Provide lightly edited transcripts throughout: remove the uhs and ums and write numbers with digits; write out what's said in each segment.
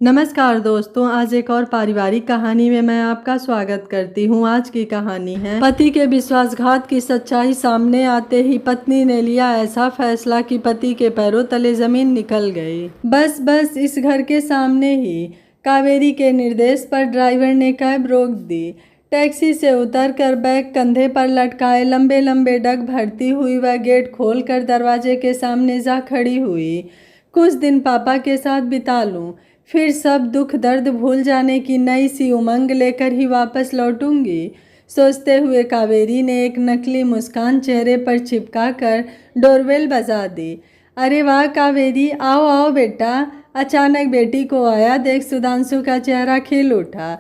नमस्कार दोस्तों, आज एक और पारिवारिक कहानी में मैं आपका स्वागत करती हूँ। आज की कहानी है पति के विश्वासघात की सच्चाई सामने आते ही पत्नी ने लिया ऐसा फैसला कि पति के पैरों तले जमीन निकल गई। बस इस घर के सामने ही कावेरी के निर्देश पर ड्राइवर ने कैब रोक दी। टैक्सी से उतरकर बैग कंधे पर लटकाए लंबे लंबे डग भरती हुई वह गेट खोलकर दरवाजे के सामने जा खड़ी हुई। कुछ दिन पापा के साथ बिता लूं, फिर सब दुख दर्द भूल जाने की नई सी उमंग लेकर ही वापस लौटूंगी, सोचते हुए कावेरी ने एक नकली मुस्कान चेहरे पर चिपका कर डोरबेल बजा दी। अरे वाह कावेरी, आओ आओ बेटा। अचानक बेटी को आया देख सुधांशु का चेहरा खिल उठा।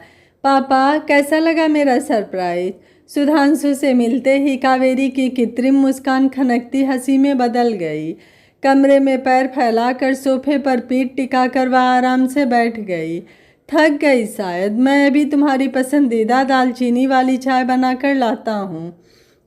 पापा, कैसा लगा मेरा सरप्राइज? सुधांशु से मिलते ही कावेरी की कृत्रिम मुस्कान खनकती हंसी में बदल गई। कमरे में पैर फैलाकर सोफे पर पीठ टिकाकर वह आराम से बैठ गई। थक गई शायद, मैं अभी तुम्हारी पसंदीदा दालचीनी वाली चाय बनाकर लाता हूँ,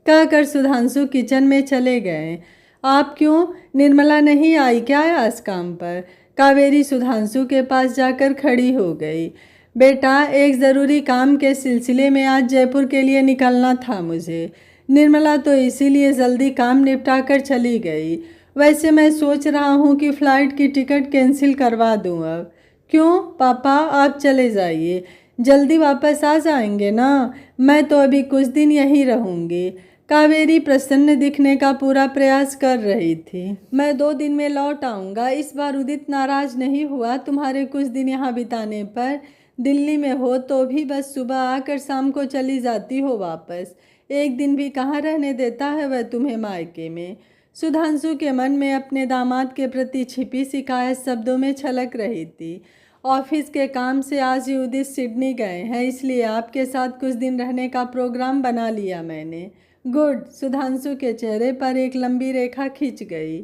कहकर सुधांशु किचन में चले गए। आप क्यों, निर्मला नहीं आई क्या आज काम पर? कावेरी सुधांशु के पास जाकर खड़ी हो गई। बेटा, एक ज़रूरी काम के सिलसिले में आज जयपुर के लिए निकलना था मुझे। निर्मला तो इसीलिए जल्दी काम निपटा कर चली गई। वैसे मैं सोच रहा हूँ कि फ़्लाइट की टिकट कैंसिल करवा दूँ अब। क्यों पापा, आप चले जाइए, जल्दी वापस आ जाएंगे ना? मैं तो अभी कुछ दिन यहीं रहूँगी। कावेरी प्रसन्न दिखने का पूरा प्रयास कर रही थी। मैं 2 दिन में लौट आऊँगा। इस बार उदित नाराज नहीं हुआ तुम्हारे कुछ दिन यहाँ बिताने पर? दिल्ली में हो तो भी बस सुबह आकर शाम को चली जाती हो वापस। एक दिन भी कहाँ रहने देता है वह तुम्हें मायके में। सुधांशु के मन में अपने दामाद के प्रति छिपी शिकायत शब्दों में छलक रही थी। ऑफिस के काम से आज ही उदित सिडनी गए हैं, इसलिए आपके साथ कुछ दिन रहने का प्रोग्राम बना लिया मैंने। गुड। सुधांशु के चेहरे पर एक लंबी रेखा खिंच गई।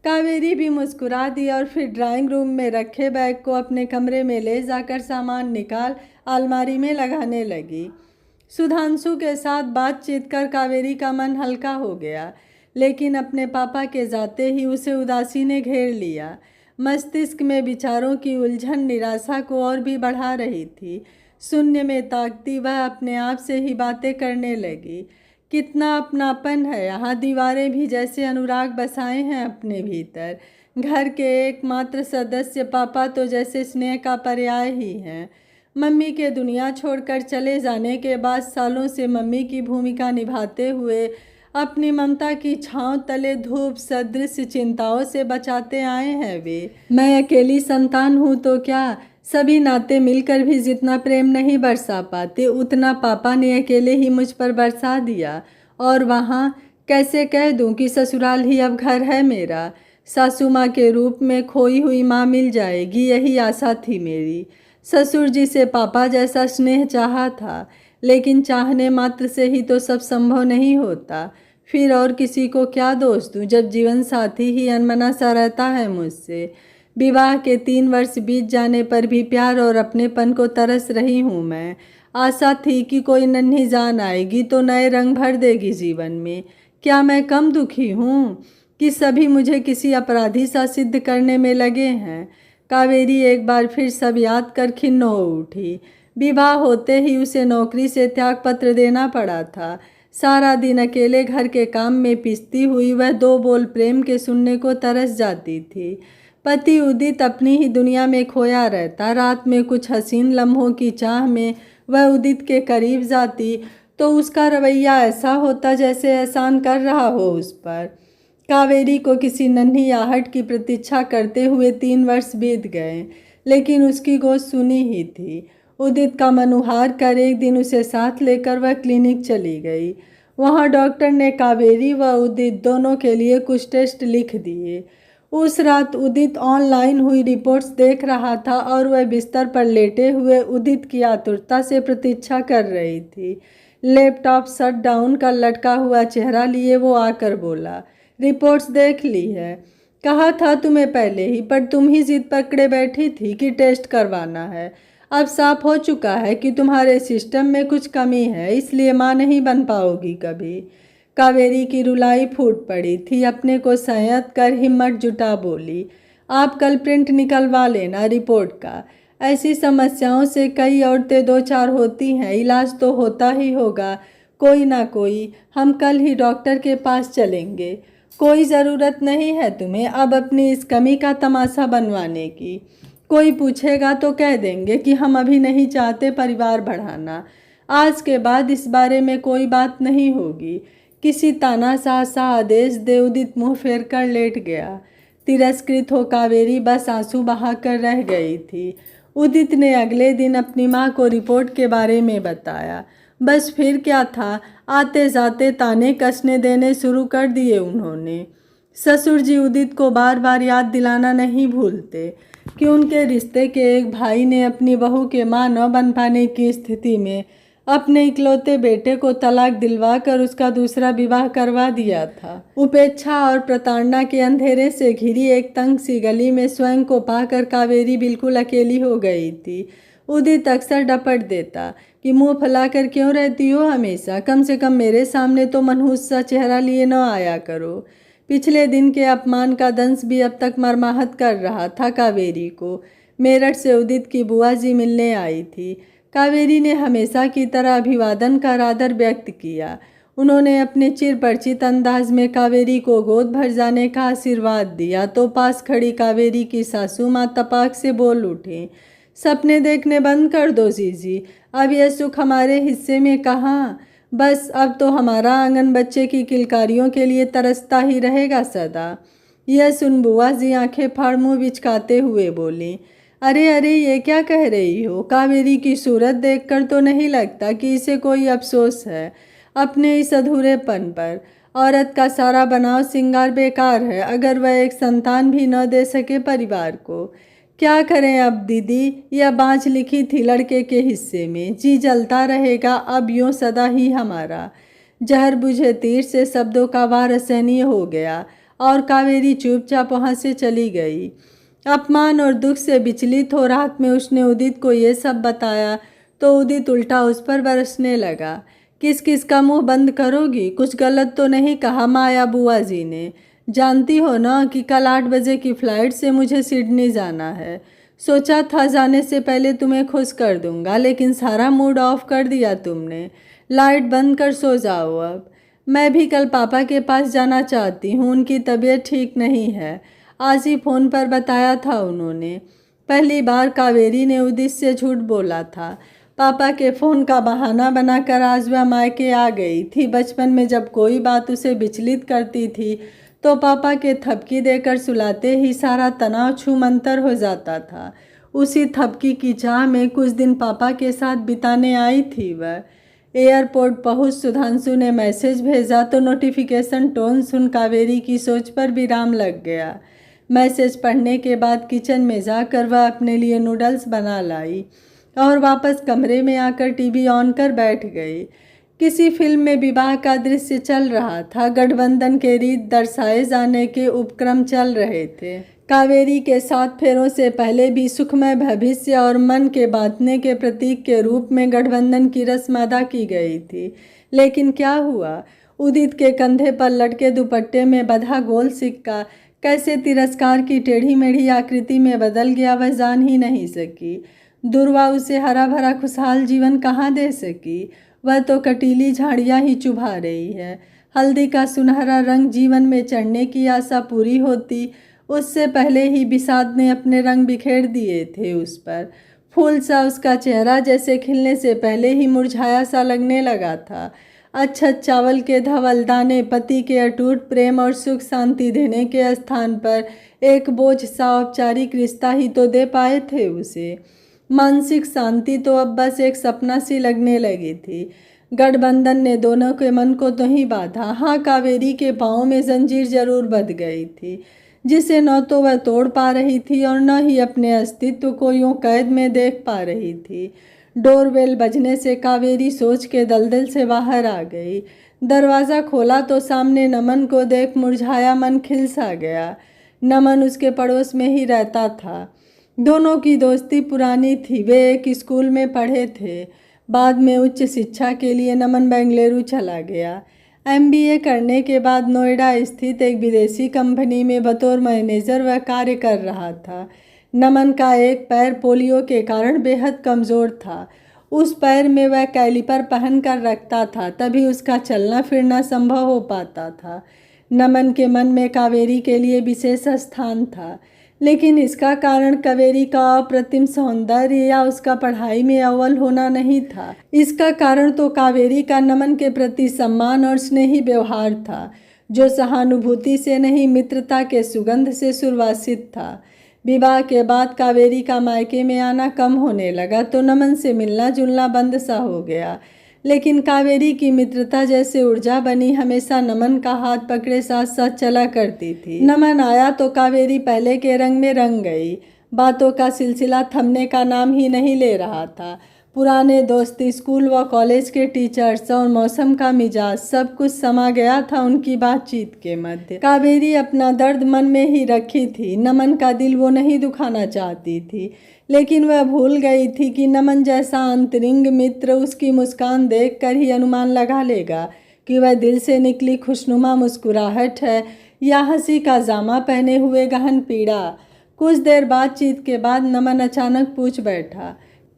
कावेरी भी मुस्कुरा दी और फिर ड्राइंग रूम में रखे बैग को अपने कमरे में ले जाकर सामान निकाल अलमारी में लगाने लगी। सुधांशु के साथ बातचीत कर कावेरी का मन हल्का हो गया, लेकिन अपने पापा के जाते ही उसे उदासी ने घेर लिया। मस्तिष्क में विचारों की उलझन निराशा को और भी बढ़ा रही थी। शून्य में ताकती वह अपने आप से ही बातें करने लगी। कितना अपनापन है यहाँ, दीवारें भी जैसे अनुराग बसाए हैं अपने भीतर। घर के एकमात्र सदस्य पापा तो जैसे स्नेह का पर्याय ही हैं। मम्मी के दुनिया छोड़कर चले जाने के बाद सालों से मम्मी की भूमिका निभाते हुए अपनी ममता की छांव तले धूप सदृश चिंताओं से बचाते आए हैं वे। मैं अकेली संतान हूँ तो क्या, सभी नाते मिलकर भी जितना प्रेम नहीं बरसा पाते उतना पापा ने अकेले ही मुझ पर बरसा दिया। और वहाँ कैसे कह दूँ कि ससुराल ही अब घर है मेरा। सासू माँ के रूप में खोई हुई माँ मिल जाएगी, यही आशा थी मेरी। ससुर जी से पापा जैसा स्नेह चाहा था, लेकिन चाहने मात्र से ही तो सब संभव नहीं होता। फिर और किसी को क्या दोष दूँ जब जीवन साथी ही अनमना सा रहता है मुझसे। विवाह के 3 वर्ष बीत जाने पर भी प्यार और अपनेपन को तरस रही हूँ मैं। आशा थी कि कोई नन्ही जान आएगी तो नए रंग भर देगी जीवन में। क्या मैं कम दुखी हूँ कि सभी मुझे किसी अपराधी सा सिद्ध करने में लगे हैं? कावेरी एक बार फिर सब याद कर खिन्न हो उठी। विवाह होते ही उसे नौकरी से त्यागपत्र देना पड़ा था। सारा दिन अकेले घर के काम में पिसती हुई वह 2 बोल प्रेम के सुनने को तरस जाती थी। पति उदित अपनी ही दुनिया में खोया रहता। रात में कुछ हसीन लम्हों की चाह में वह उदित के करीब जाती तो उसका रवैया ऐसा होता जैसे एहसान कर रहा हो उस पर। कावेरी को किसी नन्ही आहट की प्रतीक्षा करते हुए 3 वर्ष बीत गए, लेकिन उसकी गोद सुनी ही थी। उदित का मनुहार कर एक दिन उसे साथ लेकर वह क्लिनिक चली गई। वहाँ डॉक्टर ने कावेरी व उदित दोनों के लिए कुछ टेस्ट लिख दिए। उस रात उदित ऑनलाइन हुई रिपोर्ट्स देख रहा था और वह बिस्तर पर लेटे हुए उदित की आतुरता से प्रतीक्षा कर रही थी। लैपटॉप शट डाउन का लटका हुआ चेहरा लिए वो आकर बोला, रिपोर्ट्स देख ली है? कहा था तुम्हें पहले ही, पर तुम ही जिद पकड़े बैठी थी कि टेस्ट करवाना है। अब साफ हो चुका है कि तुम्हारे सिस्टम में कुछ कमी है, इसलिए माँ नहीं बन पाओगी कभी। कावेरी की रुलाई फूट पड़ी थी। अपने को संयत कर हिम्मत जुटा बोली, आप कल प्रिंट निकलवा लेना रिपोर्ट का। ऐसी समस्याओं से कई औरतें दो चार होती हैं, इलाज तो होता ही होगा कोई ना कोई। हम कल ही डॉक्टर के पास चलेंगे। कोई ज़रूरत नहीं है तुम्हें अब अपनी इस कमी का तमाशा बनवाने की। कोई पूछेगा तो कह देंगे कि हम अभी नहीं चाहते परिवार बढ़ाना। आज के बाद इस बारे में कोई बात नहीं होगी। किसी तानाशाह सा आदेश दे उदित मुँह फेर कर लेट गया। तिरस्कृत हो कावेरी बस आंसू बहाकर रह गई थी। उदित ने अगले दिन अपनी माँ को रिपोर्ट के बारे में बताया। बस फिर क्या था, आते जाते ताने कसने देने शुरू कर दिए उन्होंने। ससुर जी उदित को बार बार याद दिलाना नहीं भूलते कि उनके रिश्ते के एक भाई ने अपनी बहू के मां न बन पाने की स्थिति में अपने इकलौते बेटे को तलाक दिलवा कर उसका दूसरा विवाह करवा दिया था। उपेक्षा और प्रताड़ना के अंधेरे से घिरी एक तंग सी गली में स्वयं को पाकर कावेरी बिल्कुल अकेली हो गई थी। उदित अक्सर डपट देता कि मुंह फैलाकर क्यों रहती हो हमेशा, कम से कम मेरे सामने तो मनहूस सा चेहरा लिए न आया करो। पिछले दिन के अपमान का दंश भी अब तक मरमाहत कर रहा था कावेरी को। मेरठ से उदित की बुआ जी मिलने आई थी। कावेरी ने हमेशा की तरह अभिवादन का आदर व्यक्त किया। उन्होंने अपने चिर परिचित अंदाज में कावेरी को गोद भर जाने का आशीर्वाद दिया तो पास खड़ी कावेरी की सासू माँ तपाक से बोल उठी, सपने देखने बंद कर दो जीजी, अब यह सुख हमारे हिस्से में कहाँ। बस अब तो हमारा आंगन बच्चे की किलकारियों के लिए तरसता ही रहेगा सदा। यह सुन बुआ जी आंखें फाड़ मुँह बिचकाते हुए बोली, अरे अरे ये क्या कह रही हो। कावेरी की सूरत देखकर तो नहीं लगता कि इसे कोई अफसोस है अपने इस अधूरेपन पर। औरत का सारा बनाव सिंगार बेकार है अगर वह एक संतान भी न दे सके परिवार को। क्या करें अब दीदी, यह बाँच लिखी थी लड़के के हिस्से में, जी जलता रहेगा अब यूँ सदा ही हमारा। जहर बुझे तीर से शब्दों का वार असहनीय हो गया और कावेरी चुपचाप वहाँ से चली गई। अपमान और दुख से विचलित हो रात में उसने उदित को ये सब बताया तो उदित उल्टा उस पर बरसने लगा। किस किस का मुंह बंद करोगी, कुछ गलत तो नहीं कहा माया बुआ जी ने। जानती हो ना कि कल 8 बजे की फ़्लाइट से मुझे सिडनी जाना है। सोचा था जाने से पहले तुम्हें खुश कर दूंगा लेकिन सारा मूड ऑफ कर दिया तुमने। लाइट बंद कर सो जाओ अब। मैं भी कल पापा के पास जाना चाहती हूँ, उनकी तबीयत ठीक नहीं है, आज ही फ़ोन पर बताया था उन्होंने। पहली बार कावेरी ने उदित से झूठ बोला था। पापा के फ़ोन का बहाना बनाकर आज वह मायके आ गई थी। बचपन में जब कोई बात उसे विचलित करती थी तो पापा के थपकी देकर सुलाते ही सारा तनाव छूमंतर हो जाता था। उसी थपकी की चाह में कुछ दिन पापा के साथ बिताने आई थी वह। एयरपोर्ट पहुंच सुधांशु ने मैसेज भेजा तो नोटिफिकेशन टोन सुन कावेरी की सोच पर विराम लग गया। मैसेज पढ़ने के बाद किचन में जाकर वह अपने लिए नूडल्स बना लाई और वापस कमरे में आकर टीवी ऑन कर बैठ गई। किसी फिल्म में विवाह का दृश्य चल रहा था। गठबंधन के रीत दर्शाए जाने के उपक्रम चल रहे थे। कावेरी के 7 फेरों से पहले भी सुखमय भविष्य और मन के बांटने के प्रतीक के रूप में गठबंधन की रस्म अदा की गई थी। लेकिन क्या हुआ, उदित के कंधे पर लटके दुपट्टे में बंधा गोल सिक्का कैसे तिरस्कार की टेढ़ी मेढ़ी आकृति में बदल गया वह जान ही नहीं सकी। दुर्वा उसे हरा भरा खुशहाल जीवन कहाँ दे सकी। वह तो कटीली झाड़ियाँ ही चुभा रही है। हल्दी का सुनहरा रंग जीवन में चढ़ने की आशा पूरी होती उससे पहले ही विषाद ने अपने रंग बिखेर दिए थे उस पर। फूल सा उसका चेहरा जैसे खिलने से पहले ही मुरझाया सा लगने लगा था। अच्छा चावल के धवल दाने पति के अटूट प्रेम और सुख शांति देने के स्थान पर एक बोझ सा औपचारिक रिश्ता ही तो दे पाए थे उसे। मानसिक शांति तो अब बस एक सपना सी लगने लगी थी। गठबंधन ने दोनों के मन को तो ही बांधा। हाँ, कावेरी के पाँव में जंजीर जरूर बंध गई थी जिसे न तो वह तोड़ पा रही थी और न ही अपने अस्तित्व को यूं कैद में देख पा रही थी। डोरबेल बजने से कावेरी सोच के दलदल से बाहर आ गई। दरवाज़ा खोला तो सामने नमन को देख मुरझाया मन खिल सा गया। नमन उसके पड़ोस में ही रहता था। दोनों की दोस्ती पुरानी थी। वे एक स्कूल में पढ़े थे। बाद में उच्च शिक्षा के लिए नमन बेंगलुरु चला गया। MBA करने के बाद नोएडा स्थित एक विदेशी कंपनी में बतौर मैनेजर वह कार्य कर रहा था। नमन का एक पैर पोलियो के कारण बेहद कमज़ोर था। उस पैर में वह कैलिपर पहन कर रखता था, तभी उसका चलना फिरना संभव हो पाता था। नमन के मन में कावेरी के लिए विशेष स्थान था, लेकिन इसका कारण कावेरी का अप्रतिम सौंदर्य या उसका पढ़ाई में अव्वल होना नहीं था। इसका कारण तो कावेरी का नमन के प्रति सम्मान और स्नेही व्यवहार था, जो सहानुभूति से नहीं मित्रता के सुगंध से सुवासित था। विवाह के बाद कावेरी का मायके में आना कम होने लगा तो नमन से मिलना जुलना बंद सा हो गया, लेकिन कावेरी की मित्रता जैसे ऊर्जा बनी हमेशा नमन का हाथ पकड़े साथ साथ चला करती थी। नमन आया तो कावेरी पहले के रंग में रंग गई। बातों का सिलसिला थमने का नाम ही नहीं ले रहा था। पुराने दोस्त, स्कूल व कॉलेज के टीचर्स और मौसम का मिजाज सब कुछ समा गया था उनकी बातचीत के मध्य। कावेरी अपना दर्द मन में ही रखी थी। नमन का दिल वो नहीं दुखाना चाहती थी, लेकिन वह भूल गई थी कि नमन जैसा अंतरिंग मित्र उसकी मुस्कान देखकर ही अनुमान लगा लेगा कि वह दिल से निकली खुशनुमा मुस्कुराहट है या हंसी का जामा पहने हुए गहन पीड़ा। कुछ देर बातचीत के बाद नमन अचानक पूछ बैठा,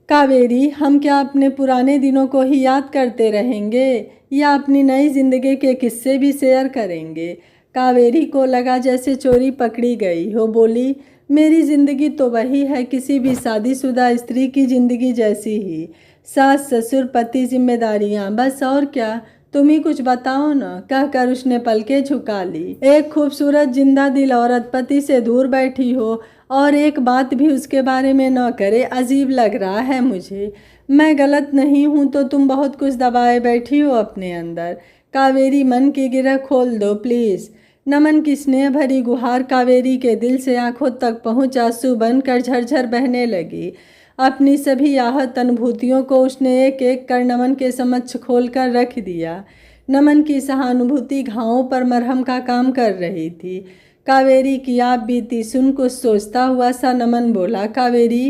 कावेरी, हम क्या अपने पुराने दिनों को ही याद करते रहेंगे या अपनी नई जिंदगी के किस्से भी शेयर करेंगे? कावेरी को लगा जैसे चोरी पकड़ी गई हो। बोली, मेरी ज़िंदगी तो वही है, किसी भी शादीशुदा स्त्री की ज़िंदगी जैसी ही। सास ससुर पति जिम्मेदारियाँ, बस और क्या। तुम ही कुछ बताओ ना, कहकर उसने पलकें झुका ली। एक खूबसूरत जिंदा दिल औरत पति से दूर बैठी हो और एक बात भी उसके बारे में न करे, अजीब लग रहा है मुझे। मैं गलत नहीं हूँ तो तुम बहुत कुछ दबाए बैठी हो अपने अंदर। कावेरी, मन की गिरह खोल दो प्लीज़। नमन की स्नेह भरी गुहार कावेरी के दिल से आंखों तक पहुँच आंसू बनकर झरझर बहने लगी। अपनी सभी आहत अनुभूतियों को उसने एक एक कर नमन के समक्ष खोल कर रख दिया। नमन की सहानुभूति घावों पर मरहम का काम कर रही थी। कावेरी की आप बीती सुन कुछ सोचता हुआ सा नमन बोला, कावेरी,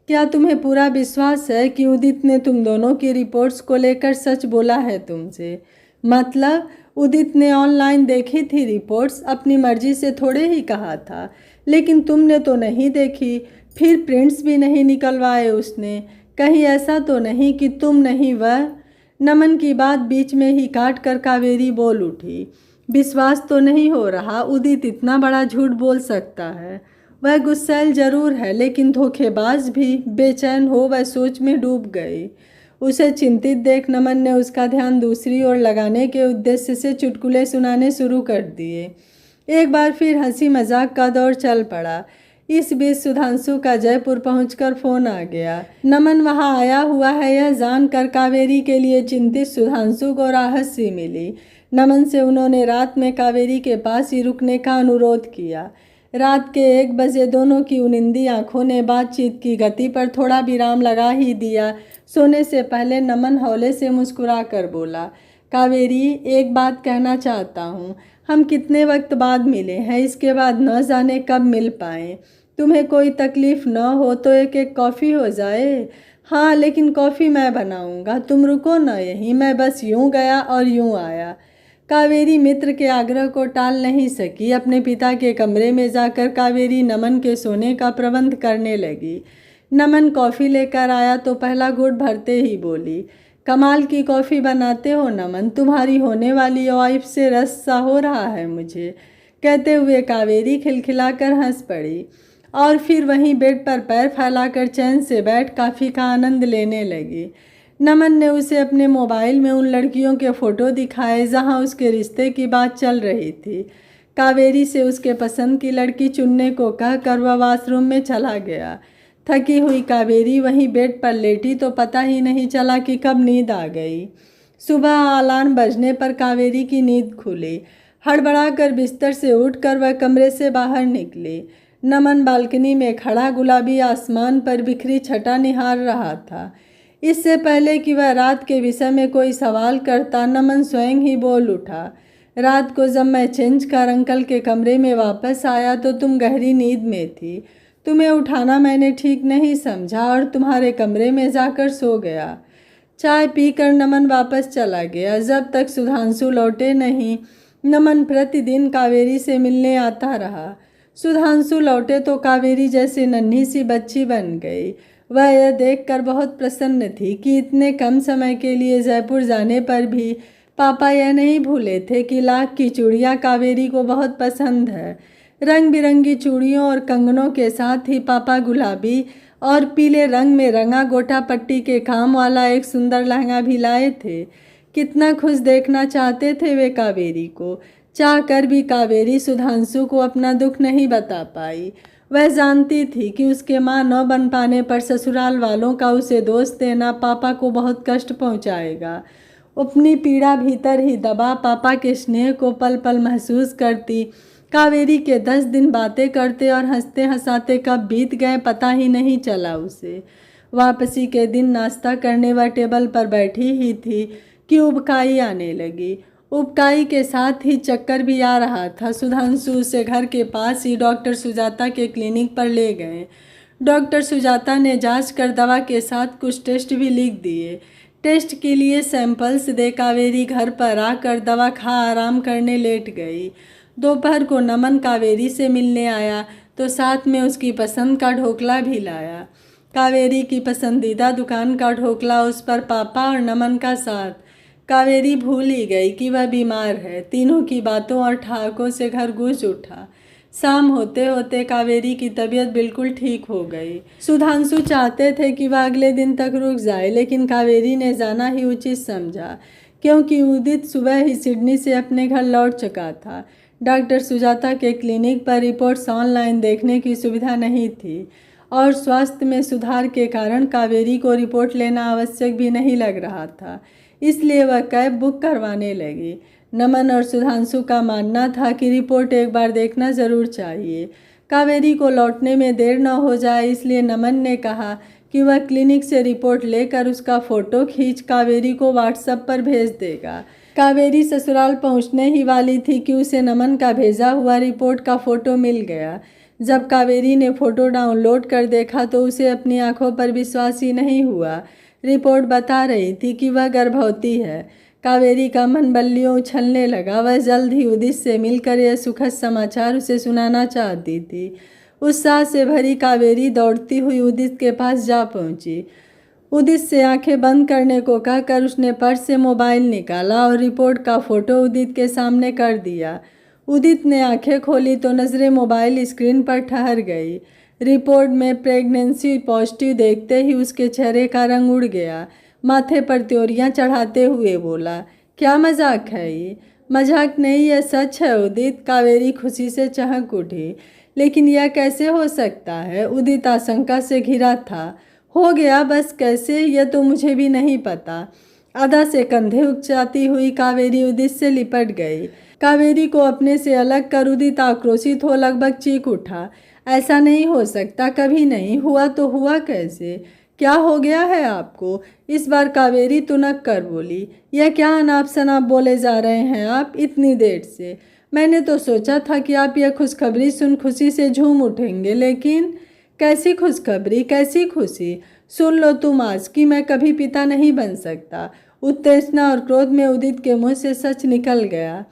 क्या तुम्हें पूरा विश्वास है कि उदित ने तुम दोनों की रिपोर्ट्स को लेकर सच बोला है तुमसे? मतलब उदित ने ऑनलाइन देखी थी रिपोर्ट्स, अपनी मर्जी से थोड़े ही कहा था, लेकिन तुमने तो नहीं देखी, फिर प्रिंट्स भी नहीं निकलवाए उसने। कहीं ऐसा तो नहीं कि तुम नहीं वह? नमन की बात बीच में ही काट कर कावेरी बोल उठी, विश्वास तो नहीं हो रहा उदित इतना बड़ा झूठ बोल सकता है। वह गुस्सैल जरूर है, लेकिन धोखेबाज भी। बेचैन हो वह सोच में डूब गई। उसे चिंतित देख नमन ने उसका ध्यान दूसरी ओर लगाने के उद्देश्य से चुटकुले सुनाने शुरू कर दिए। एक बार फिर हंसी मजाक का दौर चल पड़ा। इस बीच सुधांशु का जयपुर पहुंचकर फोन आ गया। नमन वहां आया हुआ है यह जानकर कावेरी के लिए चिंतित सुधांशु को राहत सी मिली। नमन से उन्होंने रात में कावेरी के पास ही रुकने का अनुरोध किया। रात के 1 बजे दोनों की उनिंदी आंखों ने बातचीत की गति पर थोड़ा विराम लगा ही दिया। सोने से पहले नमन हौले से मुस्कुरा कर बोला, कावेरी, एक बात कहना चाहता हूँ। हम कितने वक्त बाद मिले हैं, इसके बाद न जाने कब मिल पाएँ। तुम्हें कोई तकलीफ़ न हो तो एक कॉफ़ी हो जाए? हाँ, लेकिन कॉफ़ी मैं बनाऊँगा, तुम रुको न यहीं। मैं बस यूँ गया और यूँ आया। कावेरी मित्र के आग्रह को टाल नहीं सकी। अपने पिता के कमरे में जाकर कावेरी नमन के सोने का प्रबंध करने लगी। नमन कॉफ़ी लेकर आया तो पहला घूंट भरते ही बोली, कमाल की कॉफ़ी बनाते हो नमन, तुम्हारी होने वाली वाइफ से रस सा हो रहा है मुझे। कहते हुए कावेरी खिलखिलाकर हंस पड़ी और फिर वहीं बेड पर पैर फैलाकर चैन से बैठ कॉफ़ी का आनंद लेने लगी। नमन ने उसे अपने मोबाइल में उन लड़कियों के फ़ोटो दिखाए जहां उसके रिश्ते की बात चल रही थी। कावेरी से उसके पसंद की लड़की चुनने को कहकर वह वॉशरूम में चला गया। थकी हुई कावेरी वहीं बेड पर लेटी तो पता ही नहीं चला कि कब नींद आ गई। सुबह अलार्म बजने पर कावेरी की नींद खुली। हड़बड़ाकर बिस्तर से उठकर वह कमरे से बाहर निकली। नमन बालकनी में खड़ा गुलाबी आसमान पर बिखरी छटा निहार रहा था। इससे पहले कि वह रात के विषय में कोई सवाल करता, नमन स्वयं ही बोल उठा, रात को जब मैं चेंज कर अंकल के कमरे में वापस आया तो तुम गहरी नींद में थी। तुम्हें उठाना मैंने ठीक नहीं समझा और तुम्हारे कमरे में जाकर सो गया। चाय पीकर नमन वापस चला गया। जब तक सुधांशु लौटे नहीं, नमन प्रतिदिन कावेरी से मिलने आता रहा। सुधांशु लौटे तो कावेरी जैसे नन्ही सी बच्ची बन गई। वह यह देखकर बहुत प्रसन्न थी कि इतने कम समय के लिए जयपुर जाने पर भी पापा यह नहीं भूले थे कि लाख की चूड़ियाँ कावेरी को बहुत पसंद है। रंग बिरंगी चूड़ियों और कंगनों के साथ ही पापा गुलाबी और पीले रंग में रंगा गोटा पट्टी के काम वाला एक सुंदर लहंगा भी लाए थे। कितना खुश देखना चाहते थे वे कावेरी को। चाह कर भी कावेरी सुधांशु को अपना दुख नहीं बता पाई। वह जानती थी कि उसके मां न बन पाने पर ससुराल वालों का उसे दोष देना पापा को बहुत कष्ट पहुंचाएगा। अपनी पीड़ा भीतर ही दबा पापा के स्नेह को पल पल महसूस करती कावेरी के 10 दिन बातें करते और हंसते हंसाते कब बीत गए पता ही नहीं चला उसे। वापसी के दिन नाश्ता करने वह टेबल पर बैठी ही थी कि उबकाई आने लगी। उबकाई के साथ ही चक्कर भी आ रहा था। सुधांशु उसे घर के पास ही डॉक्टर सुजाता के क्लिनिक पर ले गए। डॉक्टर सुजाता ने जांच कर दवा के साथ कुछ टेस्ट भी लिख दिए। टेस्ट के लिए सैंपल्स दे कावेरी घर पर आकर दवा खा आराम करने लेट गई। दोपहर को नमन कावेरी से मिलने आया तो साथ में उसकी पसंद का ढोकला भी लाया। कावेरी की पसंदीदा दुकान का ढोकला, उस पर पापा और नमन का साथ। कावेरी भूल ही गई कि वह बीमार है। तीनों की बातों और ठहाकों से घर गूंज उठा। शाम होते होते कावेरी की तबीयत बिल्कुल ठीक हो गई। सुधांशु चाहते थे कि वह अगले दिन तक रुक जाए, लेकिन कावेरी ने जाना ही उचित समझा क्योंकि उदित सुबह ही सिडनी से अपने घर लौट चुका था। डॉक्टर सुजाता के क्लिनिक पर रिपोर्ट्स ऑनलाइन देखने की सुविधा नहीं थी और स्वास्थ्य में सुधार के कारण कावेरी को रिपोर्ट लेना आवश्यक भी नहीं लग रहा था, इसलिए वह कैब बुक करवाने लगी। नमन और सुधांशु का मानना था कि रिपोर्ट एक बार देखना ज़रूर चाहिए। कावेरी को लौटने में देर न हो जाए, इसलिए नमन ने कहा कि वह क्लिनिक से रिपोर्ट लेकर उसका फ़ोटो खींच कावेरी को व्हाट्सएप पर भेज देगा। कावेरी ससुराल पहुंचने ही वाली थी कि उसे नमन का भेजा हुआ रिपोर्ट का फ़ोटो मिल गया। जब कावेरी ने फ़ोटो डाउनलोड कर देखा तो उसे अपनी आंखों पर विश्वास ही नहीं हुआ। रिपोर्ट बता रही थी कि वह गर्भवती है। कावेरी का मन बल्लियों उछलने लगा। वह जल्द ही उदित से मिलकर यह सुखद समाचार उसे सुनाना चाहती थी। उत्साह से भरी कावेरी दौड़ती हुई उदित के पास जा पहुंची। उदित से आंखें बंद करने को कहकर उसने पर्स से मोबाइल निकाला और रिपोर्ट का फ़ोटो उदित के सामने कर दिया। उदित ने आंखें खोली तो नज़रें मोबाइल स्क्रीन पर ठहर गई। रिपोर्ट में प्रेगनेंसी पॉजिटिव देखते ही उसके चेहरे का रंग उड़ गया। माथे पर त्योरियां चढ़ाते हुए बोला, क्या मजाक है ये? मजाक नहीं, यह सच है उदित। कावेरी खुशी से चहक उठी। लेकिन यह कैसे हो सकता है? उदित आशंका से घिरा था। हो गया, बस कैसे यह तो मुझे भी नहीं पता। आधा से कंधे उकसाती हुई कावेरी उदित से लिपट गई। कावेरी को अपने से अलग कर उदित आक्रोशित हो लगभग चीख उठा। ऐसा नहीं हो सकता, कभी नहीं हुआ तो हुआ कैसे? क्या हो गया है आपको? इस बार कावेरी तुनक कर बोली। यह क्या अनाप शनाप बोले जा रहे हैं आप इतनी देर से? मैंने तो सोचा था कि आप यह खुशखबरी सुन खुशी से झूम उठेंगे, लेकिन कैसी खुशखबरी, कैसी खुशी? सुन लो तुम आज कि मैं कभी पिता नहीं बन सकता। उत्तेजना और क्रोध में उदित के मुंह से सच निकल गया।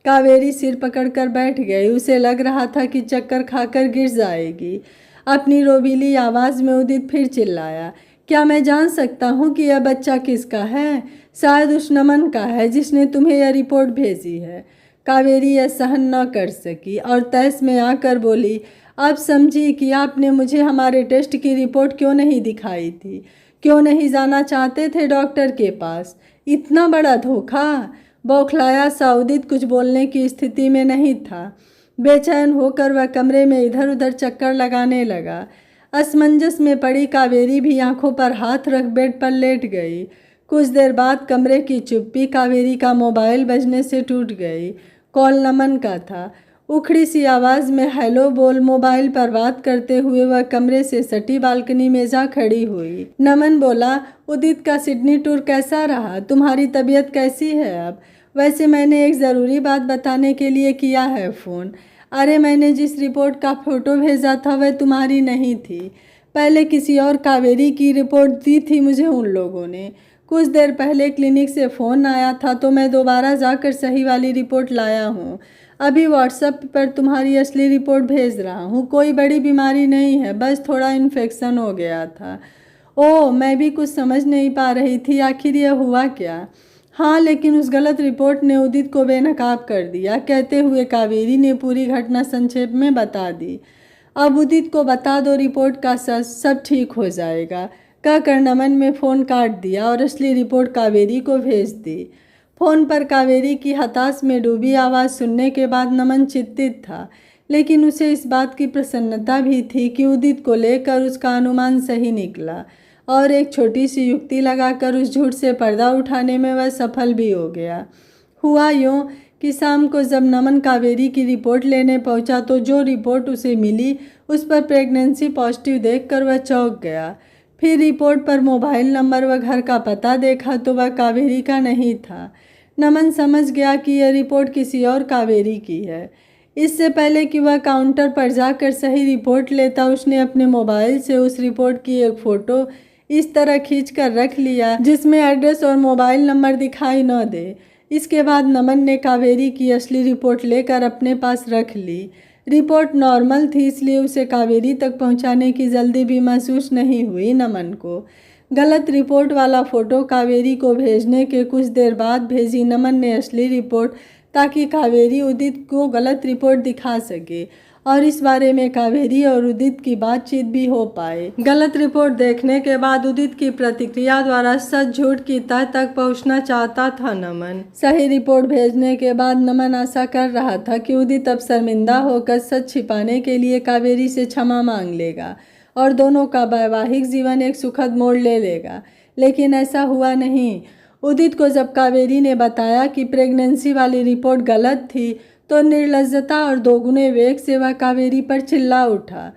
कावेरी सिर पकड़कर बैठ गई। उसे लग रहा था कि चक्कर खाकर गिर जाएगी। अपनी रोबीली आवाज़ में उदित फिर चिल्लाया, क्या मैं जान सकता हूँ कि यह बच्चा किसका है? शायद उस नमन का है जिसने तुम्हें यह रिपोर्ट भेजी है। कावेरी यह सहन न कर सकी और तैस में आकर बोली, आप समझी कि आपने मुझे हमारे टेस्ट की रिपोर्ट क्यों नहीं दिखाई थी? क्यों नहीं जाना चाहते थे डॉक्टर के पास? इतना बड़ा धोखा? बौखलाया सा उदित कुछ बोलने की स्थिति में नहीं था। बेचैन होकर वह कमरे में इधर उधर चक्कर लगाने लगा। असमंजस में पड़ी कावेरी भी आंखों पर हाथ रख बेड पर लेट गई। कुछ देर बाद कमरे की चुप्पी कावेरी का मोबाइल बजने से टूट गई। कॉल नमन का था। उखड़ी सी आवाज़ में हेलो बोल मोबाइल पर बात करते हुए वह कमरे से सटी बालकनी में जा खड़ी हुई। नमन बोला, उदित का सिडनी टूर कैसा रहा? तुम्हारी तबीयत कैसी है अब? वैसे मैंने एक ज़रूरी बात बताने के लिए किया है फ़ोन। अरे मैंने जिस रिपोर्ट का फ़ोटो भेजा था वह तुम्हारी नहीं थी। पहले किसी और कावेरी की रिपोर्ट दी थी मुझे उन लोगों ने। कुछ देर पहले क्लिनिक से फ़ोन आया था तो मैं दोबारा जाकर सही वाली रिपोर्ट लाया हूँ। अभी व्हाट्सएप पर तुम्हारी असली रिपोर्ट भेज रहा हूँ। कोई बड़ी बीमारी नहीं है, बस थोड़ा इन्फेक्शन हो गया था। ओह, मैं भी कुछ समझ नहीं पा रही थी, आखिर यह हुआ क्या। हाँ, लेकिन उस गलत रिपोर्ट ने उदित को बेनकाब कर दिया, कहते हुए कावेरी ने पूरी घटना संक्षेप में बता दी। अब उदित को बता दो रिपोर्ट का सच, सब ठीक हो जाएगा, कहकर नमन ने फ़ोन काट दिया और असली रिपोर्ट कावेरी को भेज दी। फ़ोन पर कावेरी की हताश में डूबी आवाज़ सुनने के बाद नमन चिंतित था, लेकिन उसे इस बात की प्रसन्नता भी थी कि उदित को लेकर उसका अनुमान सही निकला और एक छोटी सी युक्ति लगाकर उस झूठ से पर्दा उठाने में वह सफल भी हो गया। हुआ यूँ कि शाम को जब नमन कावेरी की रिपोर्ट लेने पहुंचा तो जो रिपोर्ट उसे मिली उस पर प्रेगनेंसी पॉजिटिव देखकर वह चौंक गया। फिर रिपोर्ट पर मोबाइल नंबर व घर का पता देखा तो वह कावेरी का नहीं था। नमन समझ गया कि यह रिपोर्ट किसी और कावेरी की है। इससे पहले कि वह काउंटर पर जाकर सही रिपोर्ट लेता, उसने अपने मोबाइल से उस रिपोर्ट की एक फ़ोटो इस तरह खींच कर रख लिया जिसमें एड्रेस और मोबाइल नंबर दिखाई न दे। इसके बाद नमन ने कावेरी की असली रिपोर्ट लेकर अपने पास रख ली। रिपोर्ट नॉर्मल थी, इसलिए उसे कावेरी तक पहुंचाने की जल्दी भी महसूस नहीं हुई। नमन को गलत रिपोर्ट वाला फ़ोटो कावेरी को भेजने के कुछ देर बाद भेजी नमन ने असली रिपोर्ट, ताकि कावेरी उदित को गलत रिपोर्ट दिखा सके और इस बारे में कावेरी और उदित की बातचीत भी हो पाए। गलत रिपोर्ट देखने के बाद उदित की प्रतिक्रिया द्वारा सच झूठ की तह तक पहुंचना चाहता था नमन। सही रिपोर्ट भेजने के बाद नमन आशा कर रहा था कि उदित अब शर्मिंदा होकर सच छिपाने के लिए कावेरी से क्षमा मांग लेगा और दोनों का वैवाहिक जीवन एक सुखद मोड़ ले लेगा, लेकिन ऐसा हुआ नहीं। उदित को जब कावेरी ने बताया कि प्रेगनेंसी वाली रिपोर्ट गलत थी तो निर्लज्जता और दोगुने वेग से वह कावेरी पर चिल्ला उठा।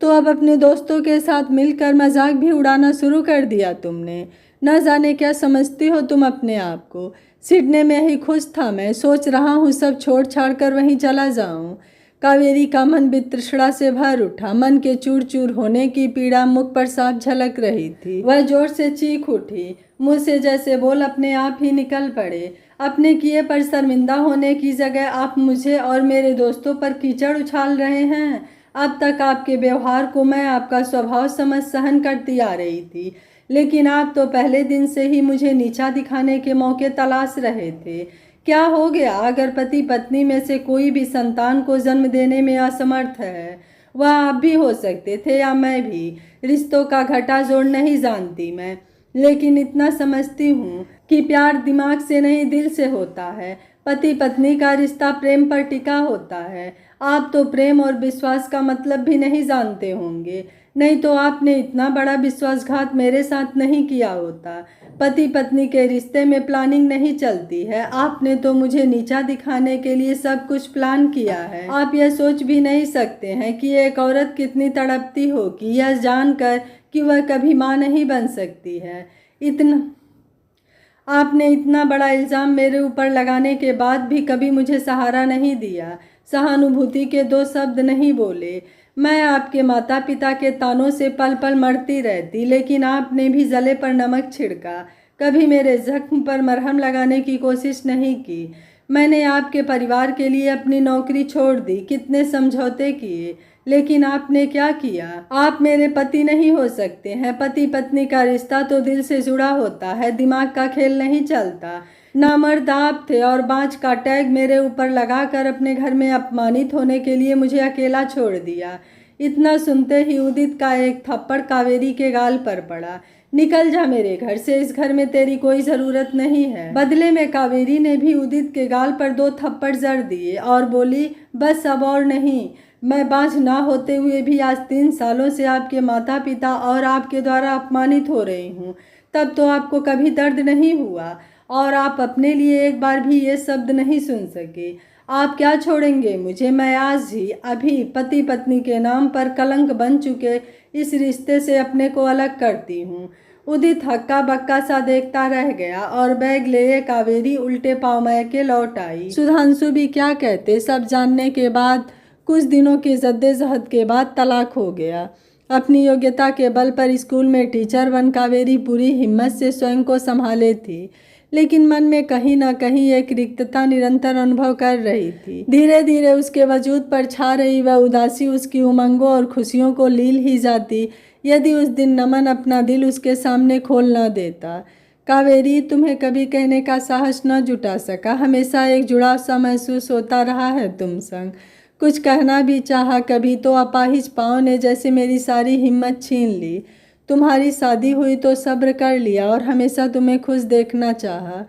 तो अब अपने दोस्तों के साथ मिलकर मजाक भी उड़ाना शुरू कर दिया तुमने। न जाने क्या समझती हो तुम अपने आप को। सिडनी में ही खुश था मैं, सोच रहा हूँ सब छोड़ छाड़ कर वहीं चला जाऊँ। कावेरी का मन वितृष्णा से भर उठा। मन के चूर चूर होने की पीड़ा मुख पर साफ झलक रही थी। वह जोर से चीख उठी, मुँह से जैसे बोल अपने आप ही निकल पड़े। अपने किए पर शर्मिंदा होने की जगह आप मुझे और मेरे दोस्तों पर कीचड़ उछाल रहे हैं। अब तक आपके व्यवहार को मैं आपका स्वभाव समझ सहन करती आ रही थी, लेकिन आप तो पहले दिन से ही मुझे नीचा दिखाने के मौके तलाश रहे थे। क्या हो गया अगर पति पत्नी में से कोई भी संतान को जन्म देने में असमर्थ है? वह आप भी हो सकते थे या मैं भी। रिश्तों का घटा जोड़ नहीं जानती मैं, लेकिन इतना समझती हूँ कि प्यार दिमाग से नहीं दिल से होता है। पति पत्नी का रिश्ता प्रेम पर टिका होता है। आप तो प्रेम और विश्वास का मतलब भी नहीं जानते होंगे, नहीं तो आपने इतना बड़ा विश्वासघात मेरे साथ नहीं किया होता। पति पत्नी के रिश्ते में प्लानिंग नहीं चलती है। आपने तो मुझे नीचा दिखाने के लिए सब कुछ प्लान किया है। आप यह सोच भी नहीं सकते हैं कि एक औरत कितनी तड़पती होगी यह जानकर कि वह कभी माँ नहीं बन सकती है। आपने इतना बड़ा इल्ज़ाम मेरे ऊपर लगाने के बाद भी कभी मुझे सहारा नहीं दिया, सहानुभूति के दो शब्द नहीं बोले। मैं आपके माता पिता के तानों से पल पल मरती रहती, लेकिन आपने भी जले पर नमक छिड़का, कभी मेरे जख्म पर मरहम लगाने की कोशिश नहीं की। मैंने आपके परिवार के लिए अपनी नौकरी छोड़ दी, कितने समझौते किए, लेकिन आपने क्या किया? आप मेरे पति नहीं हो सकते हैं। पति पत्नी का रिश्ता तो दिल से जुड़ा होता है, दिमाग का खेल नहीं चलता। नामर्द आप थे और बाँच का टैग मेरे ऊपर लगाकर अपने घर में अपमानित होने के लिए मुझे अकेला छोड़ दिया। इतना सुनते ही उदित का एक थप्पड़ कावेरी के गाल पर पड़ा। निकल जा मेरे घर से, इस घर में तेरी कोई ज़रूरत नहीं है। बदले में कावेरी ने भी उदित के गाल पर 2 थप्पड़ जड़ दिए और बोली, बस अब और नहीं। मैं बाँझ ना होते हुए भी आज 3 सालों से आपके माता पिता और आपके द्वारा अपमानित हो रही हूँ। तब तो आपको कभी दर्द नहीं हुआ और आप अपने लिए एक बार भी ये शब्द नहीं सुन सके। आप क्या छोड़ेंगे मुझे? मैं आज ही अभी पति पत्नी के नाम पर कलंक बन चुके इस रिश्ते से अपने को अलग करती हूँ। उदित हक्का बक्का सा देखता रह गया और बैग ले कावेरी उल्टे पाँव मैके लौट आई। सुधांशु भी क्या कहते, सब जानने के बाद कुछ दिनों की जद्दोजहद के बाद तलाक हो गया। अपनी योग्यता के बल पर स्कूल में टीचर बन कावेरी पूरी हिम्मत से स्वयं को संभाले थी, लेकिन मन में कहीं ना कहीं एक रिक्तता निरंतर अनुभव कर रही थी। धीरे धीरे उसके वजूद पर छा रही वह उदासी उसकी उमंगों और खुशियों को लील ही जाती यदि उस दिन नमन अपना दिल उसके सामने खोल न देता। कावेरी, तुम्हें कभी कहने का साहस न जुटा सका। हमेशा एक जुड़ाव सा महसूस होता रहा है तुम संग। कुछ कहना भी चाहा कभी तो अपाहिज पाँव ने जैसे मेरी सारी हिम्मत छीन ली। तुम्हारी शादी हुई तो सब्र कर लिया और हमेशा तुम्हें खुश देखना चाहा।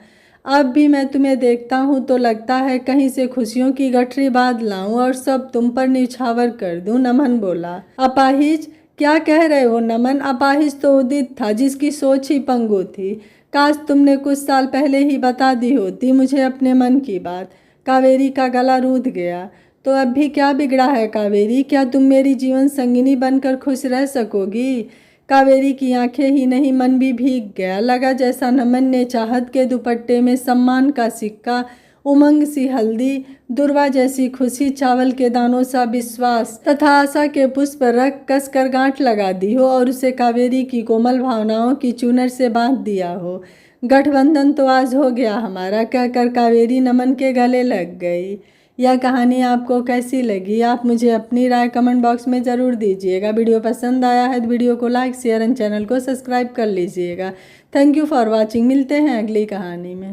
अब भी मैं तुम्हें देखता हूँ तो लगता है कहीं से खुशियों की गठरी बांध लाऊं और सब तुम पर निछावर कर दूं। नमन बोला। अपाहिज? क्या कह रहे हो नमन? अपाहिज तो उदित था जिसकी सोच ही पंगु थी। काश तुमने कुछ साल पहले ही बता दी होती मुझे अपने मन की बात। कावेरी का गला रूंध गया। तो अब भी क्या बिगड़ा है कावेरी? क्या तुम मेरी जीवन संगिनी बनकर खुश रह सकोगी? कावेरी की आंखें ही नहीं मन भी भीग गया। लगा जैसा नमन ने चाहत के दुपट्टे में सम्मान का सिक्का, उमंग सी हल्दी, दुर्वा जैसी खुशी, चावल के दानों सा विश्वास तथा आशा के पुष्प रख कस कर गांठ लगा दी हो और उसे कावेरी की कोमल भावनाओं की चूनर से बांध दिया हो। गठबंधन तो आज हो गया हमारा, कहकर कावेरी नमन के गले लग गई। यह कहानी आपको कैसी लगी? आप मुझे अपनी राय कमेंट बॉक्स में ज़रूर दीजिएगा। वीडियो पसंद आया है तो वीडियो को लाइक शेयर एंड चैनल को सब्सक्राइब कर लीजिएगा। Thank you for watching. मिलते हैं अगली कहानी में।